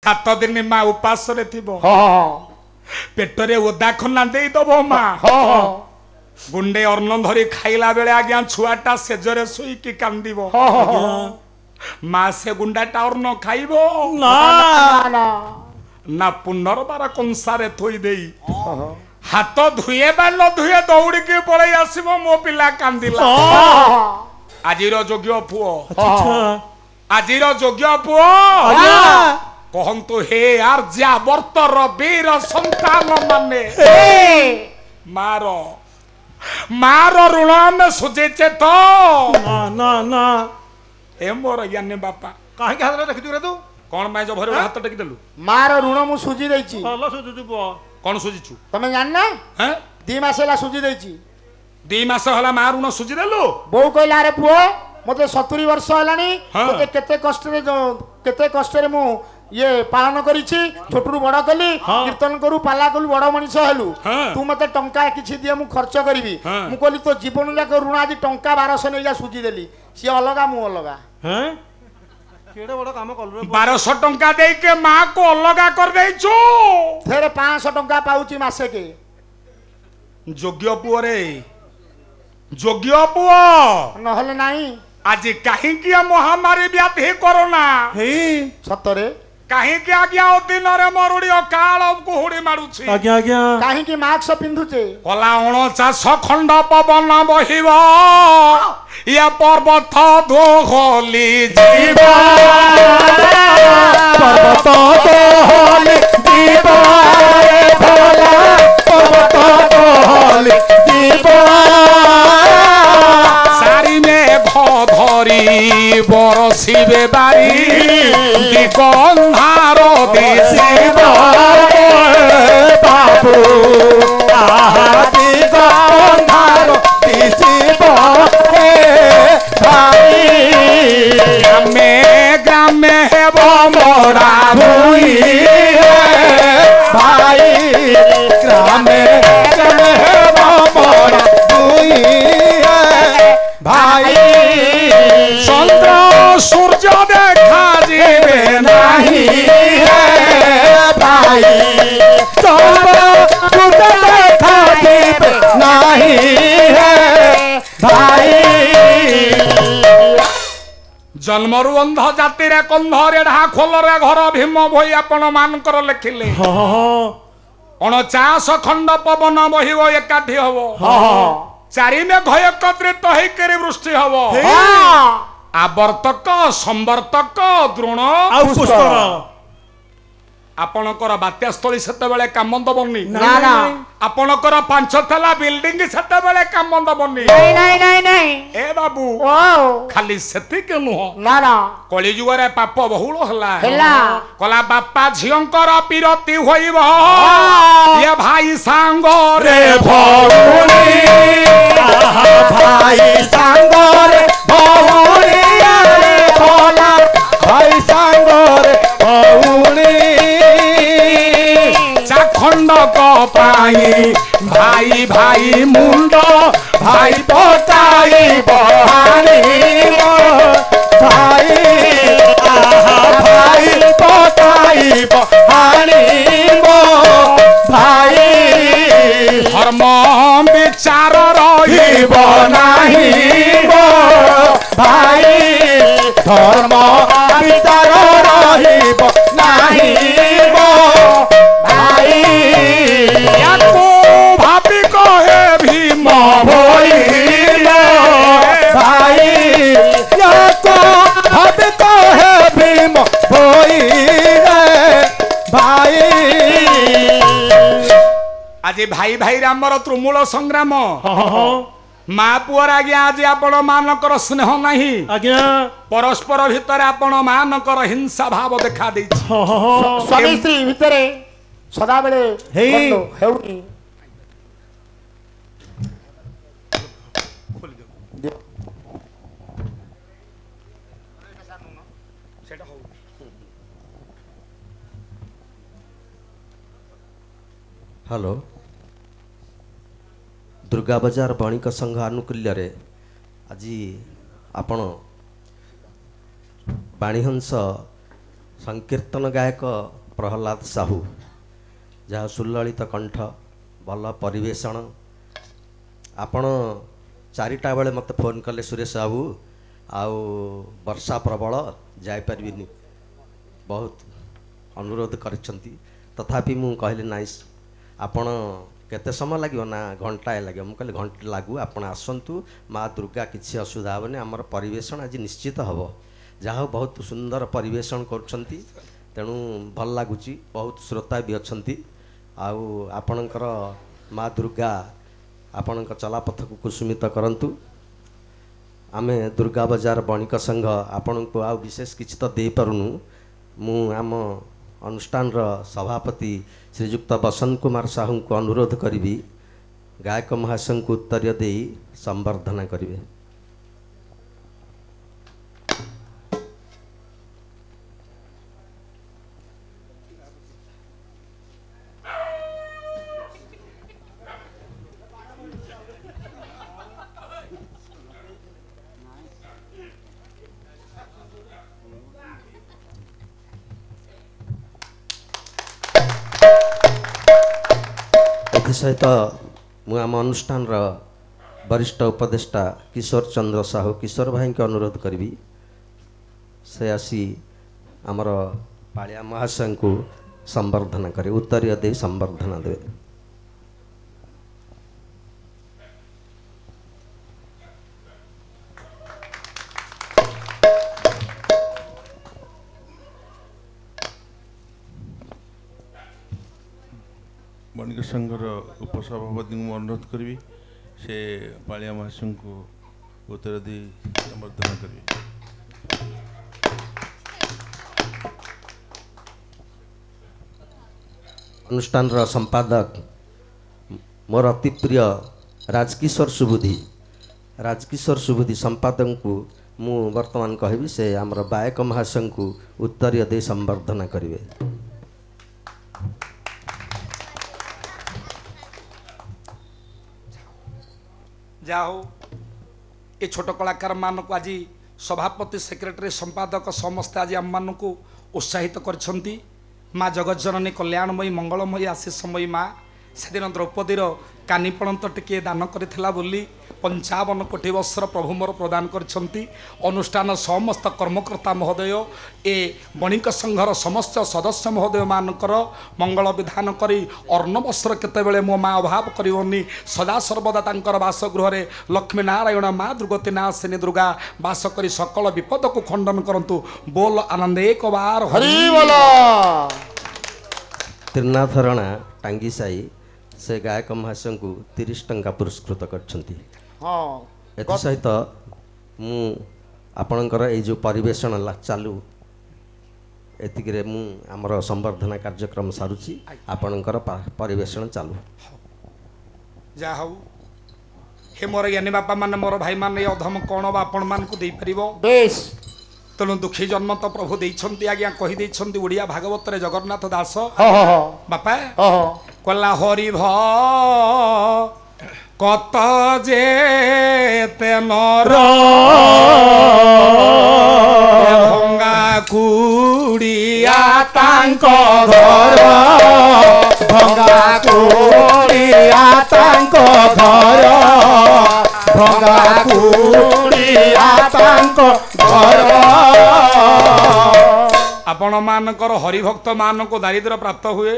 7 दिन माँ उपास थी पेटरे ओदा खना दे दब माँ गुंडे अन्न धरी खाइला बेले आज्ञा छुआटा सेजरे शुईकी कांद माँ से गुंडाटा अन्न खाइब ना पुनर्बार कंसारे थोई दे हाथ धुए बा न धुए दौड़ के पड़े आसब मो पिला कांदिला आजिर योग्य पुओ आजिर योग्य पुओ कहतु हे आर्या वर्तर वीर संतान माने मार ऋण आम सुझेचे तो ना ना ए मोर ज्ञानी बापा कहीं हाथ रखी रे तू कौन मैं जो भरे हाथ टेकी देलु मार ऋण मु सुझी देछि भलो सुझुछु पुओ कौन सुझिछु तमे जानना हैं 2 मास होला सुझी देछि 2 मास होला मार ऋण सुझी देलु बो कहला रे पुओ मते 70 वर्ष हलानी मते केते कष्ट रे मु ये पालन करिछि छोटरू बड़ कली कीर्तन करू पाला कलु बड़ मनीष हेलु तू मते टंका किछि दिए मु खर्च करबी मु कहली तो जीवन जाक ऋण आज टंका 1200 नै जा सुझी देली सी अलगा मु अलगा हैं केडे बड़ काम कल रे 1200 टंका दे के मां को अलगा कर देछु फेर 500 टंका पाउची मासे के जोग्य पुओ रे जोग्य पुओ नहले नाही आज कहीं की महामारी व्याधि कोरोना हे सतरे कहीं की आज्ञा दिन रे मरुड़ी काल कुहुड़ी मारुछि आज्ञा आज्ञा कहीं की मास्क पिंधुचे कला 49 खंड पवन बहिब या पर्वत दोहली जीवा पर्वत दोहली जीवा पर्वत दोहली जीवा सारी में धरी बरसिबे बारी दिगंधार दिशिब बाबू दिगंधार दिशिब ग्रामे हेब मोरा भूई भाई ग्रामे हेब मोरा भूई भाई चंद्र सूर्य देखा जीवे नहीं भाई चंद्र सूर्य देखा जीवे नहीं भाई जन्मरु अंध जाति रे कंध रेढ़ा खोल रे घर भीम भई आपण मानकर लिखिले 49 खंड पवन बहिब एकाठी हबो चारि में घय एकत्रित होकर वृष्टि हबो आवर्तक संवर्तक द्रोण आपणकर बात्यास्थली सेतेबेले काम दबनी ना ना आपणकर 5 तला बिल्डिंग सेतेबेले काम दबनी नहीं नहीं नहीं ए बाबू खाली सेति के नुह ना ना कली जुग रे पाप बहुल हला हेला कला बापा झियंकर पीरती होइब ये भाई सांग रे भौणी भाई सांग रे भौणी भोला भाई सांग रे भौणी चाखंड पाई भाई भाई मुंड भाई पटाई बहानी भाई भाई पटाई बहानी भाई धर्म विचार रहिब नहीं भाई धर्म विचार रहिब नहीं भाई याको भाभी कहे भीम भोई भाई याको भाभी कहे भीम भोई भाई आज भाई भाई रामर तृणमूल संग्राम माँ पुअर आज्ञा आज आपण मानकर स्नेह नहीं आज्ञा परस्पर भितर आपण मानकर हिंसा भाव देखा देछि स्वामी स्त्री भितरे सदा बेले हेई हेउनी हेलो दुर्गा बाजार बणिक संघ आनुकूल्य आज आपण बाणीहंस संकीर्तन गायक प्रहलाद साहू जहाँ सुललित कंठ भल परिवेषण आपण 4टा बेले मत फोन कले सुरेश बाबू आउ वर्षा प्रबल जापारि बहुत अनुरोध करछंती तथापि मु कहले नाइस आपण केते समय लगे ना घंटाए लगे मु कहले घंटे लागू आपण आसंतु माँ दुर्गा किसी असुविधा हेनी आमर परिवेषण आज निश्चित हम जहाँ बहुत सुंदर परिवेषण करछंती तेणु भल लगुच बहुत श्रोता भी अच्छा आउ आपणकर माँ दुर्गा आपण चलापथ को कुसुमित करंतु आमे दुर्गा बाजार बणिक संघ आपण को आ विशेष किछि तो दे पारुनु मु आम अनुष्ठान सभापति श्रीजुक्त बसंत कुमार साहू को अनुरोध करी गायक महाशय को उत्तर दे संवर्धना करेंगे। सहित मुझे आम अनुष्ठान वरिष्ठ उपदेष्टा किशोर चंद्र साहू किशोर भाई के अनुरोध करी से आसी आमर पालिया महाशय को संवर्धना करे उत्तरीय दे संवर्धना दे। बणिक संघर उपसभापति को अनुरोध करी से पालिया महाशय को उत्तर दी संवर्धना करी। अनुष्ठान संपादक मोर अति प्रिय राजकिशोर सुबुद्धि संपादक को मु वर्तमान कहबी से आमर गायक महाशय को उत्तरीय दे संवर्धना करेंगे। जाओ ये छोट कलाकार मान को आज सभापति सेक्रेटरी संपादक समस्त आज आम मान को उत्साहित करछंती। माँ जगज्जननी कल्याणमयी मंगलमयी आशीषमयी माँ से दिन द्रौपदीर कानीपणत टिके दान करथिला बोली 55 कोटी वर्षर प्रभु मोर प्रदान करछंती। अनुष्ठान समस्त कर्मकर्ता महोदय ए बणिक संघर समस्त सदस्य महोदय मानकर मंगल विधान करी अर्णवस्त्र केतेबेले मो माँ अभाव करिवनी सदा सर्वदा तांकर बासगृह रे लक्ष्मी नारायण माँ दुर्गति नाशिनी दुर्गा बास करी सकल विपद को खंडन करंतु। बोल आनंद एक बार हरि बोल। त्रिनाथ राणा टांगी साई से गायक महाशय को 30 टंका पुरस्कृत करछंती। सहित मु आपणकर ये जो परिवेषण चालू एतिकरे मु आमर संवर्धना कार्यक्रम सारुची आपणकर परिवेषण चालू जा हौ हे मोर ज्ञानी बापा मान मोर भाई मान अधम कौन बा आपण मान को दे परिबो बेस तेणु दुखी जन्म तो प्रभु देइछंती आज्ञा कहि देइछंती ओडिया भागवत रे जगन्नाथ दास बापा कला हरि भ कत जे तेनर भंगा कुड़िया तांक घर भंगा कुड़िया तांक घर भंगा कुड़िया तांक घर आपण मानकर हरिभक्त मान को दारिद्र प्राप्त हुए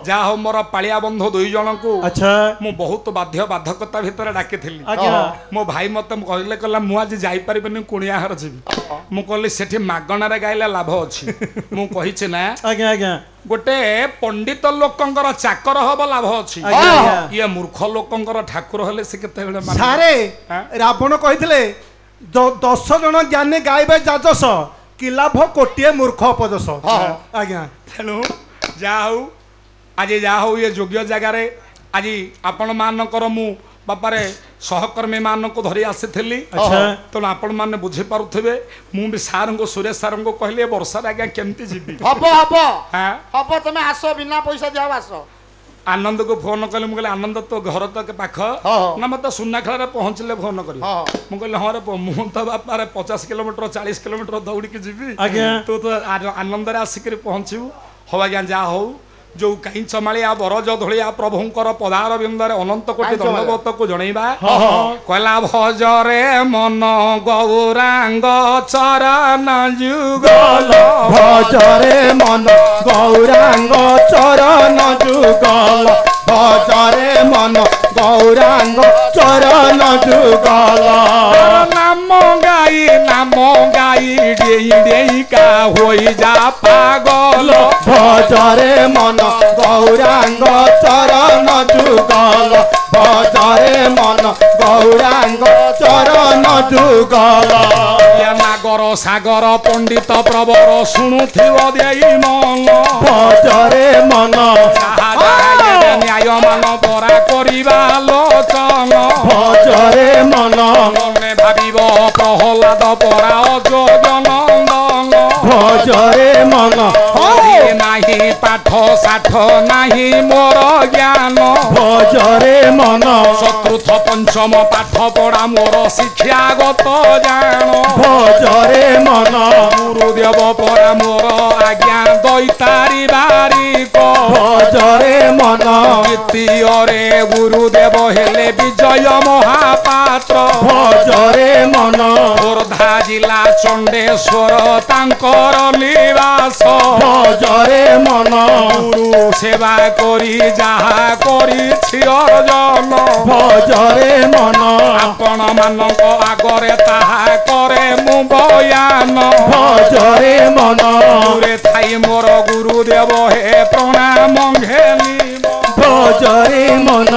जा हो मोर पालिया बंधु 2 जन को अच्छा मु बहुत बाध्य बाधकता भितर डाकी थी मो भाई मत कहले कहला मु आज जाई परिबनी कुणिया हर जीवी मु कहली सेठी मागणा रे गाइला लाभ अछि मु कहिछि ना आज्ञा आज्ञा गोटे पंडित लोकंकर चाकर हब लाभ अछि ये मूर्ख लोकंकर ठाकुर हले से केते बेले सारे रावण कहिथिले 10 जन ज्ञानी गाइबे जाजस कि लाभ कोटिए मूर्ख पदस आज्ञा तेणु जाऊ आज जाऊ ये योग्य जगार आज आपण मानकर मु बापारे सहकर्मी मान को धरी आसी तेणु आपण मैंने बुझी पारे मुझे सार को सुरेश सार को कहली वर्षा आज्ञा केमती जीवी हम हम हम तुम आस बिना पैसा दिया आस आनंद को फोन कले मुझे आनंद तो घर तो पाख ना मत सुनाखेल पहुँचले फोन कर मुझे हाँ रे मुझे तो बापा 50 किलोमीटर 40 किलोमीटर दौड़ी जी तू तो आनंद आसिक पहुँचू हो आज्ञा जा हो जो कहीं चमालिया बरज धोलिया प्रभुंकर पदार बिंदरे अनंत कोटि दंडवत को जनइबा कहला भजरे मन गौरांग चरण जुगल भजरे मन गौरांग चरण जुगल भजरे मन गौरांग चरण जुगल नाम गाई डेई डेई का होई जा पागल भजरे मन गौरांग चरण जुगल भजरे मन गौरांग चरण जुगल नागर सागर पंडित प्रवर शुणुथिव देई मन भजरे मन न्याय मान बरा करिबा लोचन भजरे मन मने भाबिब प्रहलाद परा अजोगनंदन भजरे मन नाही पाठ साठ नाही मोर ज्ञान भजरे मन चतुर्थ पंचम पाठ पढ़ा मोर शिक्षागत जान भजरे मन गुरुदेव परा मोर आज्ञा दैतारी बारिक भजरे मन द्वितीय गुरुदेव हेले विजय महापात्र भजरे मन खोर्धा जिला चंडेश्वर तांकर निवास भजरे मन गुरु सेवा करी जहा करिछि अर्जन भजरे मन आपण मानक आगरे ताहा करे मु बयान भजरे मन दूरे थाई मोर गुरुदेव हे प्रणाम घेली भजरे मन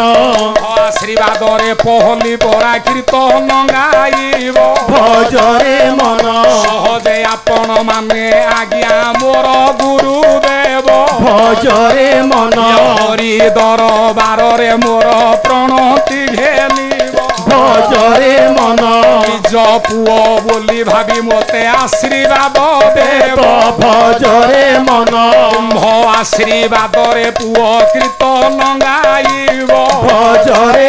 आशीर्वाद रे पहली बरा कीर्तन गाइब भजरे मन सहजे आपण माने आज्ञा मोर गुरुदेव भजरे मन हरि दरबार रे मोर प्रणति घेलिब भजरे मन निज पुओ बोली भाबी मते आशीर्वाद देव भजरे मन कुंभ आशीर्वाद रे पुओ कीर्तन गाइब भजरे